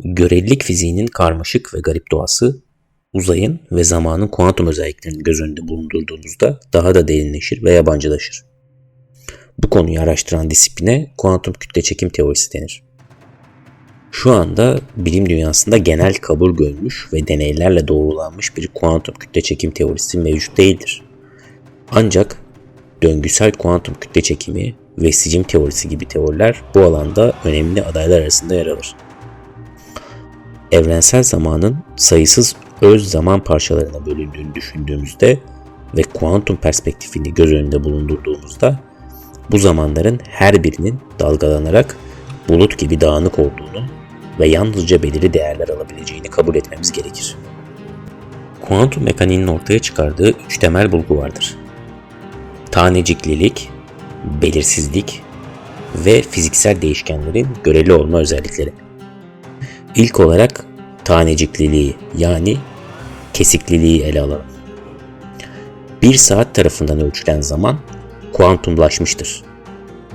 Görelilik fiziğinin karmaşık ve garip doğası, uzayın ve zamanın kuantum özelliklerini göz önünde bulundurduğumuzda daha da derinleşir ve yabancılaşır. Bu konuyu araştıran disipline kuantum kütle çekim teorisi denir. Şu anda bilim dünyasında genel kabul görmüş ve deneylerle doğrulanmış bir kuantum kütle çekim teorisi mevcut değildir. Ancak döngüsel kuantum kütle çekimi ve sicim teorisi gibi teoriler bu alanda önemli adaylar arasında yer alır. Evrensel zamanın sayısız öz zaman parçalarına bölündüğünü düşündüğümüzde ve kuantum perspektifini göz önünde bulundurduğumuzda bu zamanların her birinin dalgalanarak bulut gibi dağınık olduğunu ve yalnızca belirli değerler alabileceğini kabul etmemiz gerekir. Kuantum mekaniğinin ortaya çıkardığı 3 temel bulgu vardır. Taneciklilik, belirsizlik ve fiziksel değişkenlerin göreli olma özellikleri. İlk olarak tanecikliliği yani kesikliliği ele alalım. Bir saat tarafından ölçülen zaman kuantumlaşmıştır.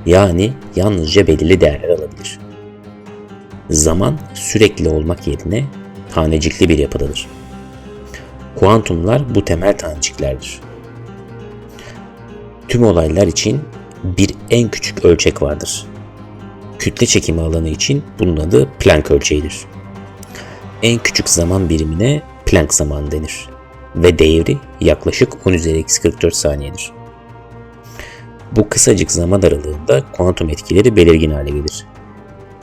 Yani yalnızca belirli değerler alabilir. Zaman sürekli olmak yerine tanecikli bir yapıdadır. Kuantumlar bu temel taneciklerdir. Tüm olaylar için bir en küçük ölçek vardır. Kütle çekimi alanı için bunun adı Planck ölçeğidir. En küçük zaman birimine Planck zamanı denir ve değeri yaklaşık 10⁻⁴ saniyedir. Bu kısacık zaman aralığında kuantum etkileri belirgin hale gelir.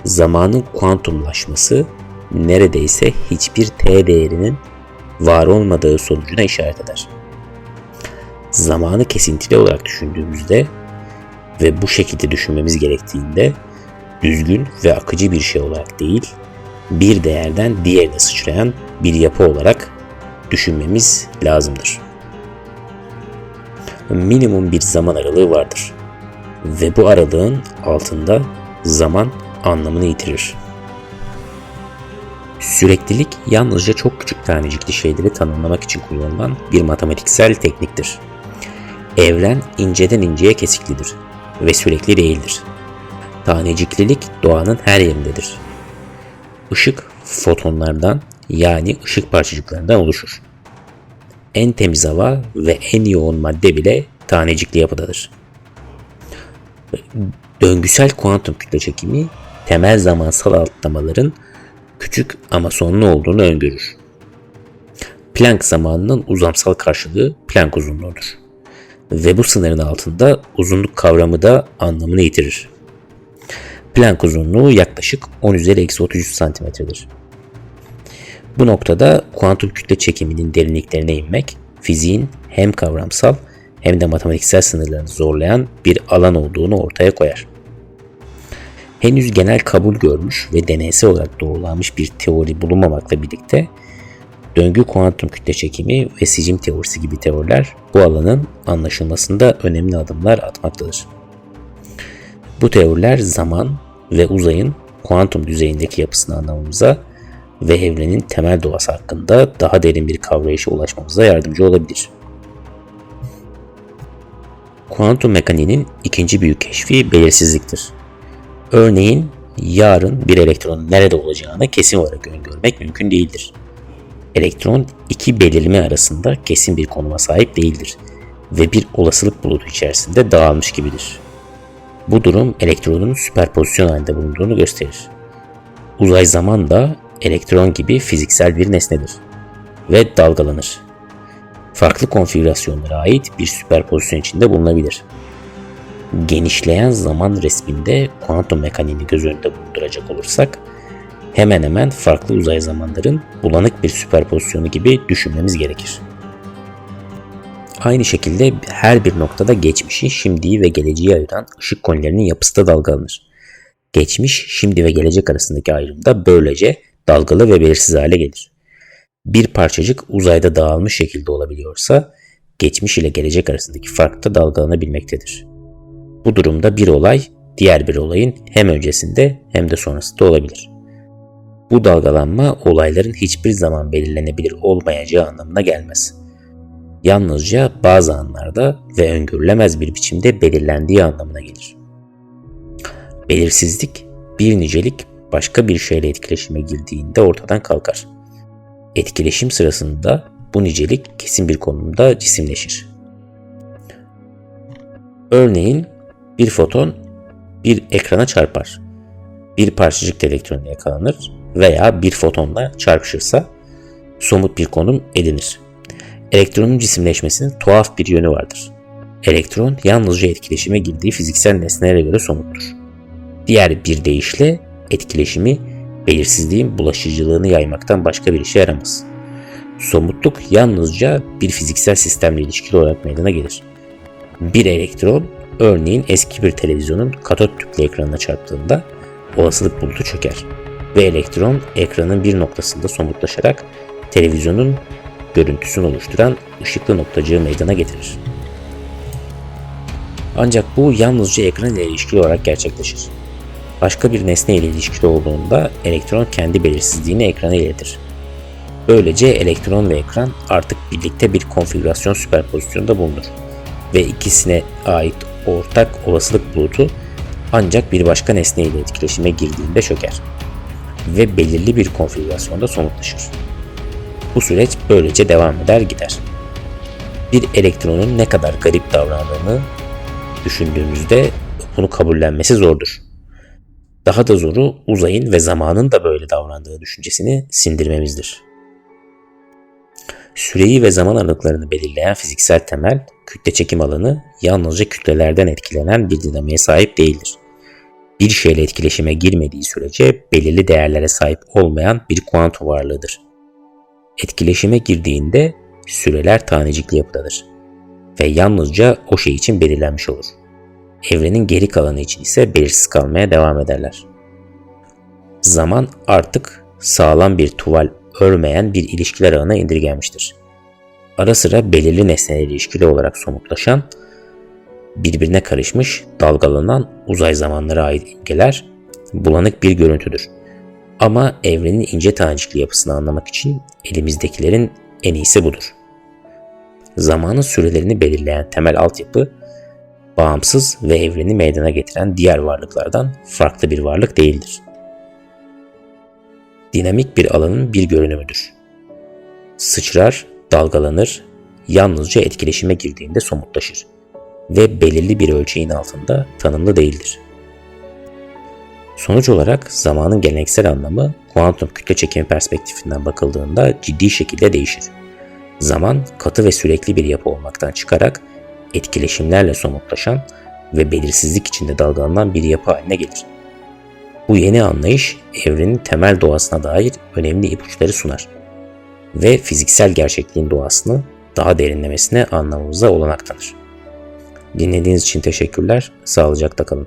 Zamanın kuantumlaşması neredeyse hiçbir t değerinin var olmadığı sonucuna işaret eder. Zamanı kesintili olarak düşündüğümüzde ve bu şekilde düşünmemiz gerektiğinde düzgün ve akıcı bir şey olarak değil, bir değerden diğerine sıçrayan bir yapı olarak düşünmemiz lazımdır. Minimum bir zaman aralığı vardır ve bu aralığın altında zaman anlamını yitirir. Süreklilik yalnızca çok küçük tanecikli şeyleri tanımlamak için kullanılan bir matematiksel tekniktir. Evren inceden inceye kesiklidir ve sürekli değildir. Taneciklilik doğanın her yerindedir. Işık fotonlardan yani ışık parçacıklarından oluşur. En temiz hava ve en yoğun madde bile tanecikli yapıdadır. Döngüsel kuantum kütle çekimi temel zamansal atlamaların küçük ama sonlu olduğunu öngörür. Planck zamanının uzamsal karşılığı Planck uzunluğudur. Ve bu sınırın altında uzunluk kavramı da anlamını yitirir. Planck uzunluğu yaklaşık 10⁻⁻33 cm'dir. Bu noktada kuantum kütle çekiminin derinliklerine inmek, fiziğin hem kavramsal hem de matematiksel sınırlarını zorlayan bir alan olduğunu ortaya koyar. Henüz genel kabul görmüş ve deneysel olarak doğrulanmış bir teori bulunmamakla birlikte döngü kuantum kütle çekimi ve sicim teorisi gibi teoriler bu alanın anlaşılmasında önemli adımlar atmaktadır. Bu teoriler zaman ve uzayın kuantum düzeyindeki yapısını anlamamıza ve evrenin temel doğası hakkında daha derin bir kavrayışa ulaşmamıza yardımcı olabilir. Kuantum mekaniğinin ikinci büyük keşfi belirsizliktir. Örneğin yarın bir elektronun nerede olacağını kesin olarak öngörmek mümkün değildir. Elektron iki belirleme arasında kesin bir konuma sahip değildir ve bir olasılık bulutu içerisinde dağılmış gibidir. Bu durum elektronun süperpozisyon halinde bulunduğunu gösterir. Uzay zaman da elektron gibi fiziksel bir nesnedir ve dalgalanır. Farklı konfigürasyonlara ait bir süperpozisyon içinde bulunabilir. Genişleyen zaman resminde kuantum mekaniğini göz önünde bulunduracak olursak, hemen hemen farklı uzay zamanların bulanık bir süperpozisyonu gibi düşünmemiz gerekir. Aynı şekilde her bir noktada geçmişi, şimdiyi ve geleceği ayıran ışık konilerinin yapısı da dalgalanır. Geçmiş, şimdi ve gelecek arasındaki ayrım da böylece dalgalı ve belirsiz hale gelir. Bir parçacık uzayda dağılmış şekilde olabiliyorsa, geçmiş ile gelecek arasındaki fark da dalgalanabilmektedir. Bu durumda bir olay, diğer bir olayın hem öncesinde hem de sonrasında olabilir. Bu dalgalanma olayların hiçbir zaman belirlenebilir olmayacağı anlamına gelmez. Yalnızca bazı anlarda ve öngörülemez bir biçimde belirlendiği anlamına gelir. Belirsizlik bir nicelik başka bir şeyle etkileşime girdiğinde ortadan kalkar. Etkileşim sırasında bu nicelik kesin bir konumda cisimleşir. Örneğin bir foton bir ekrana çarpar. Bir parçacık elektronu yakalanır veya bir fotonla çarpışırsa somut bir konum edinir. Elektronun cisimleşmesinin tuhaf bir yönü vardır. Elektron yalnızca etkileşime girdiği fiziksel nesnelere göre somuttur. Diğer bir deyişle etkileşimi belirsizliğin bulaşıcılığını yaymaktan başka bir işe yaramaz. Somutluk yalnızca bir fiziksel sistemle ilişkili olarak meydana gelir. Bir elektron örneğin eski bir televizyonun katot tüplü ekranına çarptığında olasılık bulutu çöker ve elektron ekranın bir noktasında somutlaşarak televizyonun görüntüsünü oluşturan ışıklı noktacığı meydana getirir. Ancak bu yalnızca ekran ile ilişkili olarak gerçekleşir. Başka bir nesne ile ilişkili olduğunda elektron kendi belirsizliğini ekrana iletir. Böylece elektron ve ekran artık birlikte bir konfigürasyon süperpozisyonunda bulunur ve ikisine ait ortak olasılık bulutu ancak bir başka nesne ile etkileşime girdiğinde çöker ve belirli bir konfigürasyonda somutlaşır. Bu süreç böylece devam eder gider. Bir elektronun ne kadar garip davrandığını düşündüğümüzde bunu kabullenmesi zordur. Daha da zoru uzayın ve zamanın da böyle davrandığı düşüncesini sindirmemizdir. Süreyi ve zaman aralıklarını belirleyen fiziksel temel, kütle çekim alanı yalnızca kütlelerden etkilenen bir dinamiğe sahip değildir. Bir şeyle etkileşime girmediği sürece belirli değerlere sahip olmayan bir kuantum varlığıdır. Etkileşime girdiğinde süreler tanecikli yapıdadır ve yalnızca o şey için belirlenmiş olur. Evrenin geri kalanı için ise belirsiz kalmaya devam ederler. Zaman artık sağlam bir tuval örmeyen bir ilişkiler ağına indirgenmiştir. Ara sıra belirli nesnelerle ilişkili olarak somutlaşan, birbirine karışmış, dalgalanan uzay zamanlara ait imgeler bulanık bir görüntüdür. Ama evrenin ince tanecikli yapısını anlamak için elimizdekilerin en iyisi budur. Zamanın sürelerini belirleyen temel altyapı, bağımsız ve evreni meydana getiren diğer varlıklardan farklı bir varlık değildir. Dinamik bir alanın bir görünümüdür. Sıçrar, dalgalanır, yalnızca etkileşime girdiğinde somutlaşır ve belirli bir ölçeğin altında tanımlı değildir. Sonuç olarak zamanın geleneksel anlamı kuantum kütle çekimi perspektifinden bakıldığında ciddi şekilde değişir. Zaman katı ve sürekli bir yapı olmaktan çıkarak etkileşimlerle somutlaşan ve belirsizlik içinde dalgalanan bir yapı haline gelir. Bu yeni anlayış evrenin temel doğasına dair önemli ipuçları sunar ve fiziksel gerçekliğin doğasını daha derinlemesine anlamamıza olanak tanır. Dinlediğiniz için teşekkürler, sağlıcakla kalın.